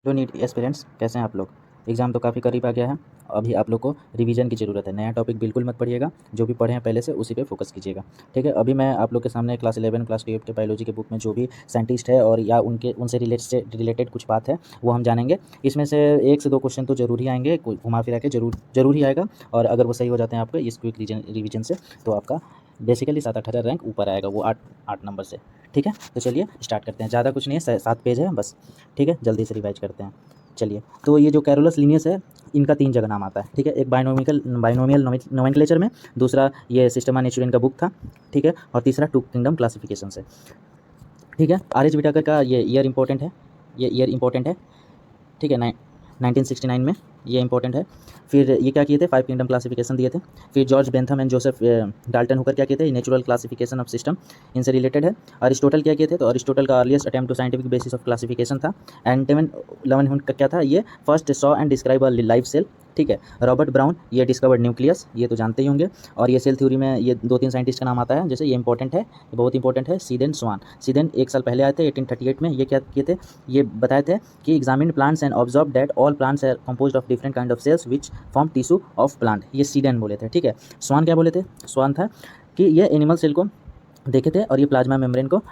Hello NEET aspirants, कैसे हैं आप लोग। एग्ज़ाम तो काफ़ी करीब आ गया है। अभी आप लोग को रिवीजन की ज़रूरत है। नया टॉपिक बिल्कुल मत पढ़िएगा। जो भी पढ़े हैं पहले से उसी पे फोकस कीजिएगा। ठीक है, अभी मैं आप लोग के सामने क्लास 11 क्लास 12 के बायोलॉजी के बुक में जो भी साइंटिस्ट है और या उनके उनसे रिलेटेड कुछ बात है वो हम जानेंगे। इसमें से 1 से 2 क्वेश्चन तो ज़रूर ही आएंगे, घुमा फिरा के ज़रूर ही आएगा। और अगर वो सही हो जाते हैं आपके इस क्विक रिवीजन से तो आपका बेसिकली 7-8 रैंक ऊपर आएगा, वो 8 नंबर से। ठीक है, तो चलिए स्टार्ट करते हैं। ज़्यादा कुछ नहीं है, 7 पेज है बस। ठीक है, जल्दी से रिवाइज करते हैं। चलिए, तो ये जो कैरोलस लीनियस है, इनका 3 जगह नाम आता है। ठीक है, एक बायनोमियल नोमेनक्लेचर में, दूसरा ये सिस्टमा नेचुरन का बुक था। ठीक है, और तीसरा टू किंगडम क्लासिफिकेशन से। ठीक है, आर.एच. विटाकर का ये ईयर इंपॉर्टेंट है, ठीक है, 1969 में ये इंपॉर्टेंट है। फिर ये क्या किए थे, 5 किंगडम क्लासिफिकेशन दिए थे। फिर George Bentham and Joseph Dalton Hooker क्या किए थे, नेचुरल क्लासिफिकेशन ऑफ सिस्टम, इनसे रिलेटेड है। अरिस्टोटल क्या किए थे, तो अरिस्टोटल का earliest attempt to scientific basis of classification था। एंड लेवन का क्या था, ये first saw and describe a live cell. ठीक है, रॉबर्ट ब्राउन ये डिस्कवर्ड न्यूक्लियस, ये तो जानते ही होंगे। और ये सेल थ्योरी में ये 2-3 साइंटिस्ट का नाम आता है, जैसे ये इंपॉर्टेंट है, ये बहुत इंपॉर्टेंट है, सीडेन स्वान। सीडेन 1 साल पहले आए थे 1838 में। ये क्या किए थे, ये बताए थे कि examine plants and observe that all plants are composed of different kind of cells which form tissue of plant. ये सीडेन बोले थे। ठीक है, स्वान क्या बोले थे, स्वान था कि ये एनिमल सेल को देखे थे और ये प्लाज्मा मेम्ब्रेन को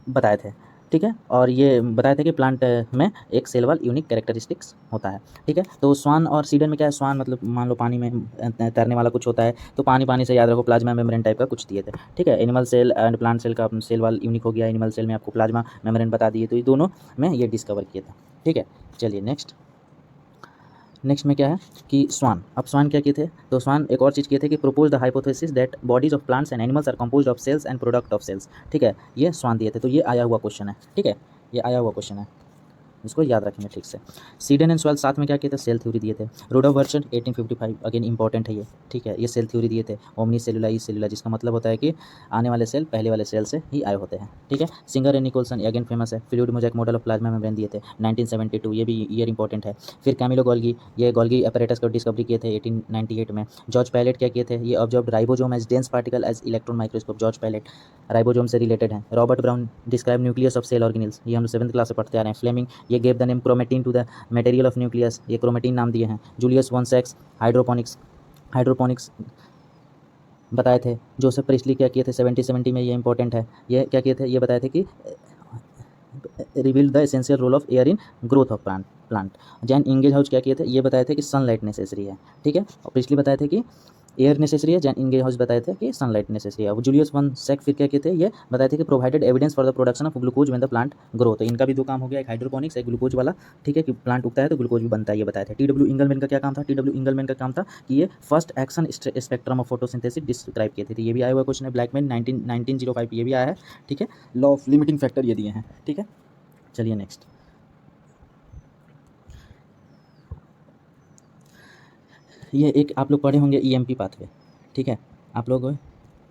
बताए थे। ठीक है, और ये बताए थे कि प्लांट में एक सेल वाल यूनिक कैरेक्टरिस्टिक्स होता है। ठीक है, तो स्वान और सीडन में क्या है, स्वान मतलब मान लो पानी में तैरने वाला कुछ होता है, तो पानी से याद रखो, प्लाज्मा मेम्ब्रेन टाइप का कुछ दिए थे। ठीक है, animal cell and plant cell का सेल वाल यूनिक हो गया, एनिमल सेल में आपको प्लाज्मा मेम्ब्रेन बता दिए, तो ये दोनों में ये डिस्कवर किए थे। ठीक है, चलिए नेक्स्ट में क्या है कि स्वान, अब स्वान क्या किए थे, तो स्वान एक और चीज़ किए थे कि propose the hypothesis that bodies of plants and animals are composed of cells and product of cells. ठीक है, ये स्वान दिए थे, तो ये आया हुआ क्वेश्चन है। ठीक है, ये आया हुआ क्वेश्चन है, इसको याद रखेंगे ठीक से। सीडन एंड स्वेल साथ में क्या किए थे, सेल थ्योरी दिए थे। रुडोल्फ वर्चन 1855, अगेन इंपॉर्टेंट है ये। ठीक है, ये सेल थ्योरी दिए थे, ओमनी सेलुला ई सेलुला, जिसका मतलब होता है कि आने वाले सेल पहले वाले सेल से ही आए होते हैं। ठीक है, Singer and Nicolson again famous है, fluid mosaic model of plasma membrane दिए थे 1972, ये भी ईयर इंपॉर्टेंट है। फिर कैमिलो गोल्गी, ये गोल्गी अपैरेटस को डिस्कवरी किए थे 1898 में। जॉर्ज पैलेट क्या किए थे, ये observe ribosome as dense particle as electron microscope, George Palade ribosome से रिलेटेड है। Robert Brown describe nucleus of cell organelles, ये हम 7th क्लास से पढ़ते आ रहे हैं। फ्लेमिंग ये gave the name chromatin to the material of nucleus, ये क्रोमेटिन नाम दिए हैं। जूलियस वन सेक्स हाइड्रोपोनिक्स बताए थे। जोसेफ प्रिस्टली क्या किए थे 1770 में, ये इंपॉर्टेंट है। ये क्या किए थे, ये बताए थे कि revealed the essential role of air in growth of plant. Jan Ingenhousz क्या किए थे, ये बताए थे कि सनलाइट नेसेसरी है। ठीक है, और पिछली बताए थे कि एयर नेसेसरी है, जैन इंगेज हाउस बताए थे कि सनलाइट नेसेसरी है। जूलियस वन सेक फिर क्या किए थे, ये बताए थे कि provided evidence for the production of glucose when the plant grow. तो इनका भी 2 काम हो गया, एक हाइड्रोपोनिक्स, एक ग्लूकोज वाला। ठीक है, कि प्लांट उगता है तो ग्लूकोज भी बनता है, ये बताए थे। टी.डब्ल्यू. इंगलमैन का क्या काम था, टी.डब्ल्यू. इंगलमैन का काम था कि ये first action spectrum of photosynthesis describe किए थे। ये भी आया हुआ क्वेश्चन है, ब्लैकमैन 1905, ये भी आया है। ठीक है, लॉ ऑफ लिमिटिंग फैक्टर ये दिए हैं। ठीक है, चलिए नेक्स्ट, ये एक आप लोग पढ़े होंगे ईएमपी पाथवे। ठीक है, आप लोग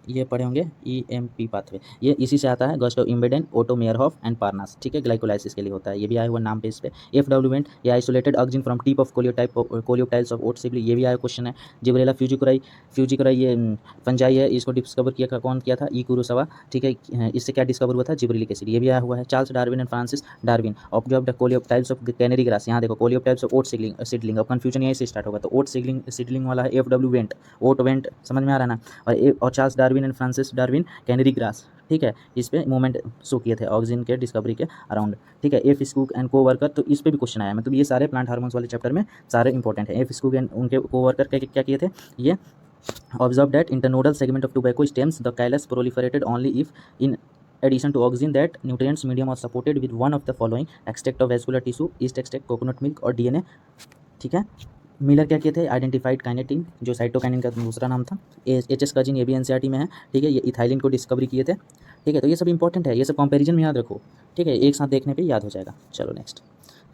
ये पढ़े होंगे ईएमपी पाथवे, ये इसी से आता है, गस्टो इम्बेडेन, ओटो मेयरहॉफ एंड पार्नास। ठीक है, ग्लाइकोलाइसिस के लिए होता है, ये भी आया हुआ नाम बेस पे। एफडब्ल्यू वेंट, ये isolated auxin from tip of coleoptiles of oat सिबली, ये भी आया क्वेश्चन है। जिब्रेला फ्यूजिकुराई ये फंजाई है, इसको डिस्कवर किया कौन किया था, ई कुरोसावा। ठीक है, इससे क्या डिस्कवर हुआ था, जिब्रेलिक एसिड, ये भी आया हुआ है। Charles Darwin and Francis Darwin observe the coleoptiles of canary grass, यहाँ देखो कोलियोटाइल्स ऑफ ओट सीडलिंग, अब कंफ्यूजन यहीं से स्टार्ट होगा, तो ओट सीडलिंग वाला है एफडब्ल्यू वेंट, ओट वेंट समझ में आ रहा है ना। और Charles Darwin and Francis Darwin canary grass. ठीक है, इस पे मूवमेंट शो किए थे ऑक्सीजन के डिस्कवरी के अराउंड। ठीक है, एफ स्कूक एंड को वर्कर, तो इस पे भी क्वेश्चन आया, मतलब ये सारे प्लांट हार्मोन्स वाले चैप्टर में सारे इंपॉर्टेंट है। एफ स्कूक एंड उनके को वर्कर क्या किए थे, ये observe that internodal segment of tobacco stems the callus proliferated only if in addition to oxygen that nutrients medium was supported with one of the following: extract of vascular tissue, yeast extract, coconut milk और DNA। ठीक है, Miller क्या किए थे, identified kinetin, जो cytokinin का दूसरा नाम था। एच का जीन, ये भी एनसीईआरटी में है। ठीक है, ये इथाइलिन को डिस्कवरी किए थे। ठीक है, तो ये सब इंपॉर्टेंट है, ये सब कंपैरिजन में याद रखो। ठीक है, एक साथ देखने पे याद हो जाएगा। चलो नेक्स्ट,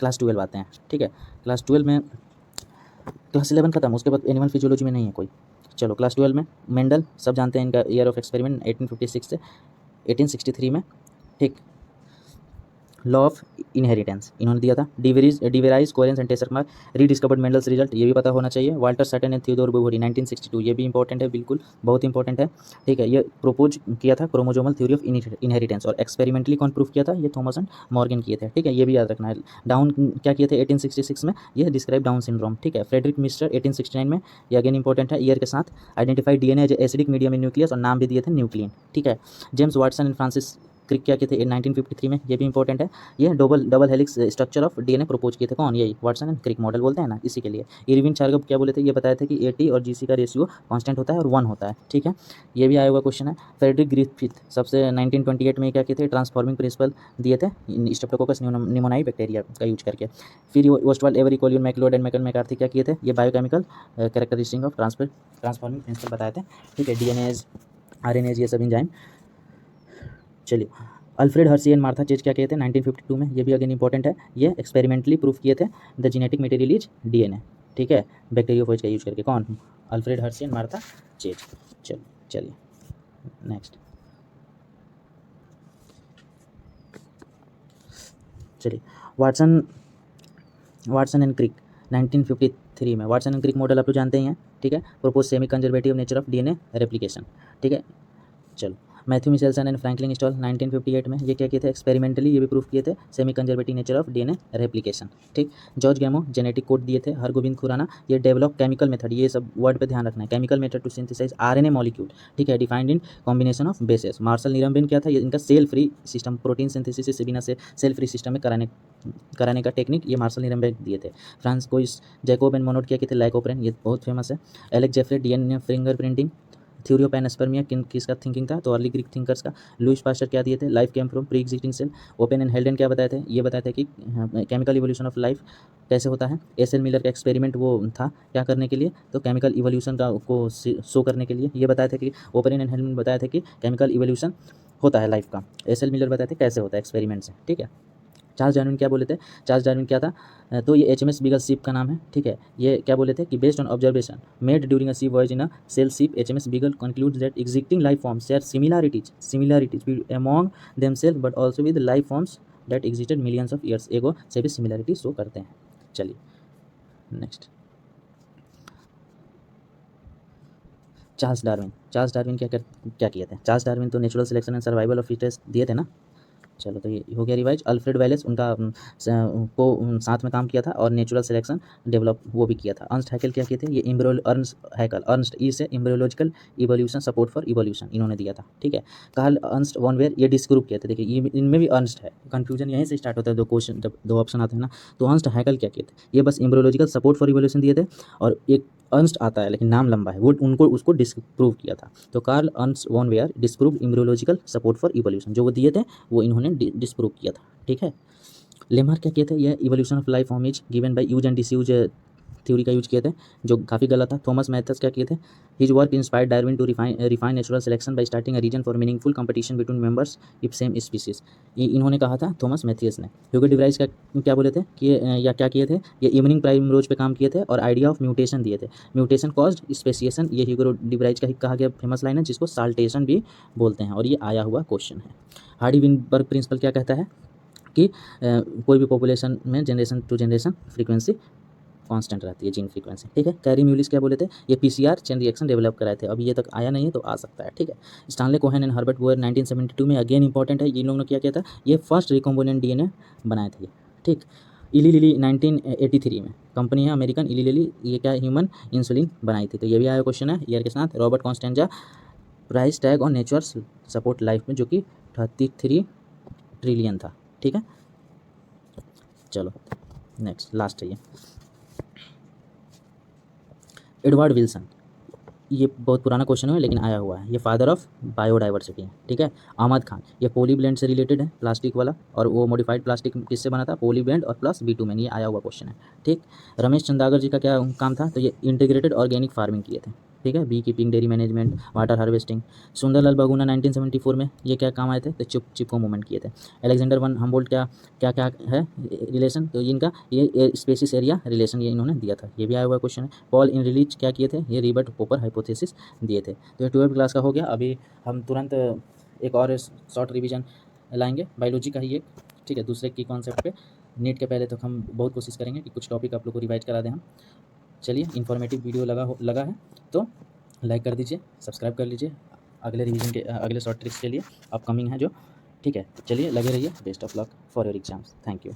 क्लास 12 आते हैं। ठीक है, क्लास 12 में क्लास 11 खत्म, उसके बाद एनिमल फिजियोलॉजी में नहीं है कोई। चलो क्लास 12 में मेंडल, सब जानते हैं, इनका ईयर ऑफ एक्सपेरिमेंट 1856 से 1863 में। ठीक, लॉ ऑफ इनहेरिटेंस इन्होंने दिया था। De Vries Correns and Tester rediscovered Mendel's result, ये भी पता होना चाहिए। Walter Sutton and Theodor Boveri 1962, ये भी इंपॉर्टेंट है, बिल्कुल बहुत इंपॉर्टेंट है, ठीक है। ये प्रपोज किया था क्रोमोजोमल थ्योरी ऑफ इनहेरिटेंस, और एक्सपेरिमेंटली कौन प्रूफ किया था, ये थॉमस एंड मॉर्गन किए थे, ठीक है, ये भी याद रखना है। डाउन क्या किए थे 1866 में, ये डिस्क्राइब डाउन सिंड्रोम, ठीक है। फ्रेडरिक मिस्टर 1869 में, ये अगेन इंपॉर्टेंट है, ईयर के साथ identified DNA as acidic medium in nucleus, और नाम भी दिए थे न्यूक्लियन, ठीक है। James Watson and Francis Crick क्या किए थे 1953 में, ये भी इंपॉर्टेंट है। ये double helix structure of DNA propose किए थे, कौन, यही वाटसन एंड क्रिक मॉडल बोलते हैं ना, इसी के लिए। इरविन चार्गप क्या बोले थे, ये बताया था कि एटी और जीसी का रेशियो कांस्टेंट होता है और 1 होता है, ठीक है, ये भी आया हुआ क्वेश्चन है। फ्रेडरिक ग्रिफिथ सबसे 1928 में क्या किए थे, ट्रांसफॉर्मिंग प्रिंसिपल दिए थे स्ट्रेप्टोकोकस निमोनियाई बैक्टीरिया का यूज करके। फिर Ostwald every कोलियन McLeod and McCarthy क्या किए थे, ये biochemical characteristic of transforming principle बताए थे, ठीक है, डीएनएज आरएनएज ये सब एंजाइम। चलिए, Alfred Hershey and Martha chase क्या कहते हैं 1952 में, ये भी अगेन इंपॉर्टेंट है, ये एक्सपेरिमेंटली प्रूफ किए थे the genetic material is DNA, ठीक है, बैक्टीरियोफेज का यूज करके, कौन, Alfred Hershey and Martha chase. चलिए नेक्स्ट, चलिए वाटसन एंड क्रिक 1953 में, वाटसन एंड क्रिक मॉडल आप लोग जानते ही हैं, ठीक है, propose semi conservative nature of DNA replication, ठीक है। चलो, मैथ्यू मिशेल्सन एंड फ्रैंकलिन स्टॉल 1958 में, ये क्या किए थे, एक्सपेरिमेंटली ये भी प्रूफ किए थे semi conservative nature of DNA replication, ठीक। जॉर्ज गैमो जेनेटिक कोड दिए थे, हरगोविंद खुराना ये डेवलप केमिकल मेथड, ये सब वर्ड पे ध्यान रखना है, chemical method to synthesise RNA molecule, ठीक है, defined in combination of bases. Marshall Nirenberg क्या था, ये इनका cell free system, protein synthesis से बिना से सेल फ्री सिस्टम में कराने का टेक्निक, ये मार्शल निरम्बिन दिए थे। फ्रांस को जैकोब एंड मोनोड क्या किए थे, लाइकोप्रेन, ये बहुत फेमस है। Alec Jeffreys DNA fingerprinting theory of panspermia किसका थिंकिंग था, तो अर्ली ग्रीक थिंकर्स का। लुइस पास्चर क्या दिए थे, life came from preexisting cell. Oparin and Haldane क्या बताए थे, ये बताए थे कि केमिकल इवोल्यूशन ऑफ लाइफ कैसे होता है। एस एल मिलर का एक्सपेरिमेंट वो था क्या करने के लिए, तो केमिकल इवोल्यूशन का को शो करने के लिए। ये बताए थे कि ओपन एंड हेल्डन बताए थे कि केमिकल इवोल्यूशन होता है लाइफ का, एस एल मिलर बताए थे कैसे होता है एक्सपेरिमेंट से, ठीक है। चार्ल्स डार्विन क्या बोले थे, चार्ल्स डार्विन क्या था, तो ये एचएमएस बीगल शिप का नाम है, ठीक है। ये क्या बोले थे कि based on observation made during a sea voyage in a sail ship HMS Beagle concludes that existing life forms share similarities among themself but also with life forms that existed millions of years ago से भी similarity show करते हैं। चलिए next, Charles Darwin क्या किए थे, Charles Darwin तो natural selection and survival of fittest दिए थे ना। चलो, तो ये हो गया रिवाइज। अल्फ्रेड वेलेस उनका साथ में काम किया था, और नेचुरल सिलेक्शन डेवलप वो भी किया था। अर्नस्ट हैकेल क्या किए थे, ये अर्नस्ट ई से embryological evolution support for evolution इन्होंने दिया था, ठीक है। कार्ल अर्नस्ट वॉन वेयर ये डिस्क्रूप किए थे, देखिए ये इनमें भी अर्नस्ट है, कंफ्यूजन यहीं से स्टार्ट होता है, दो क्वेश्चन जब दो ऑप्शन आते हैं ना। तो अर्नस्ट हैकेल क्या किए थे, ये बस एम्ब्रियोलॉजिकल सपोर्ट फॉर इवोल्यूशन दिए थे, और एक अर्नस्ट आता है लेकिन नाम लंबा है, वो उसको डिस्प्रूव किया था। तो Karl Ernst von Baer disprove embryological support for evolution, जो वो दिए थे वो इन्होंने डिस्प्रूव किया था, ठीक है। लेमार्क क्या किए थे, ये evolution of life form is given by use and disuse theory का यूज किए थे, जो काफ़ी गलत था। थॉमस मैथस क्या किए थे, his work inspired Darwin to refine natural selection by starting a reason for meaningful competition between members of same species, ये इन्होंने कहा था थॉमस मैथियस ने। ह्यूगो डिवराइज का क्या बोले थे कि या क्या किए थे, ये इवनिंग प्राइम रोज पे काम किए थे, और आइडिया ऑफ म्यूटेशन दिए थे, म्यूटेशन कॉज्ड स्पेसिएशन, ये ह्यूगो डिवराइज का ही कहा गया फेमस लाइन है, जिसको साल्टेशन भी बोलते हैं, और ये आया हुआ क्वेश्चन है। हार्डी विनबर्ग प्रिंसिपल क्या कहता है कि कोई भी पॉपुलेशन में generation to generation frequency constant रहती है, जीन फ्रीक्वेंसी, ठीक है। कैरी म्यूलिस क्या बोले थे, ये पीसीआर चेन रिएक्शन डेवलप कराए थे, अभी ये तक आया नहीं है तो आ सकता है, ठीक है। स्टानले कोहेन एंड हर्बर्ट बोयर 1972 में, अगेन इंपॉर्टेंट है, इन लोगों ने क्या किया था, ये फर्स्ट रिकॉम्बिनेंट डीएनए बनाए थे, ठीक। इली लिली 1983 में कंपनी है अमेरिकन, इली लिली, ये क्या ह्यूमन इंसुलिन बनाई थी, तो ये भी आया क्वेश्चन है ईयर के साथ। Robert Costanza price tag on nature support life में, जो कि 33 ट्रिलियन था, ठीक है। चलो नेक्स्ट, लास्ट है ये एडवर्ड विल्सन, ये बहुत पुराना क्वेश्चन है लेकिन आया हुआ है, ये फादर ऑफ बायोडाइवर्सिटी है, ठीक है। अहमद खान, ये पॉली ब्लेंड से रिलेटेड है, प्लास्टिक वाला, और वो मॉडिफाइड प्लास्टिक किससे बना था, पॉली ब्लेंड और प्लस बिटुमेन, ये आया हुआ क्वेश्चन है, ठीक। रमेश चंदागर जी का क्या काम था, तो ये इंटीग्रेटेड ऑर्गेनिक फार्मिंग किए थे, ठीक है, bee keeping, dairy management, water harvesting. Sunderlal Bahuguna 1974 में ये क्या काम आए थे, तो चिपको मूवमेंट किए थे। अलेक्जेंडर वन हम्बोल्ट क्या क्या क्या है रिलेशन, तो इनका ये स्पेसिस एरिया रिलेशन ये इन्होंने दिया था, ये भी आया हुआ क्वेश्चन है। पॉल इन रिलीज क्या किए थे, ये रिबर्ट पोपर हाइपोथेसिस दिए थे। तो ये 12वीं क्लास का हो गया। अभी हम तुरंत एक और शॉर्ट रिवीजन लाएंगे, बायोलॉजी का ही एक ठीक है। दूसरे की कॉन्सेप्ट पे नीट के पहले तक हम बहुत कोशिश करेंगे कि कुछ टॉपिक आप लोग को रिवाइज करा दें हम। चलिए, इन्फॉर्मेटिव वीडियो लगा है तो लाइक कर दीजिए, सब्सक्राइब कर लीजिए अगले रिवीजन के अगले शॉर्ट ट्रिक्स के लिए अपकमिंग है जो। ठीक है, चलिए लगे रहिए। Best of luck for your exams. Thank you.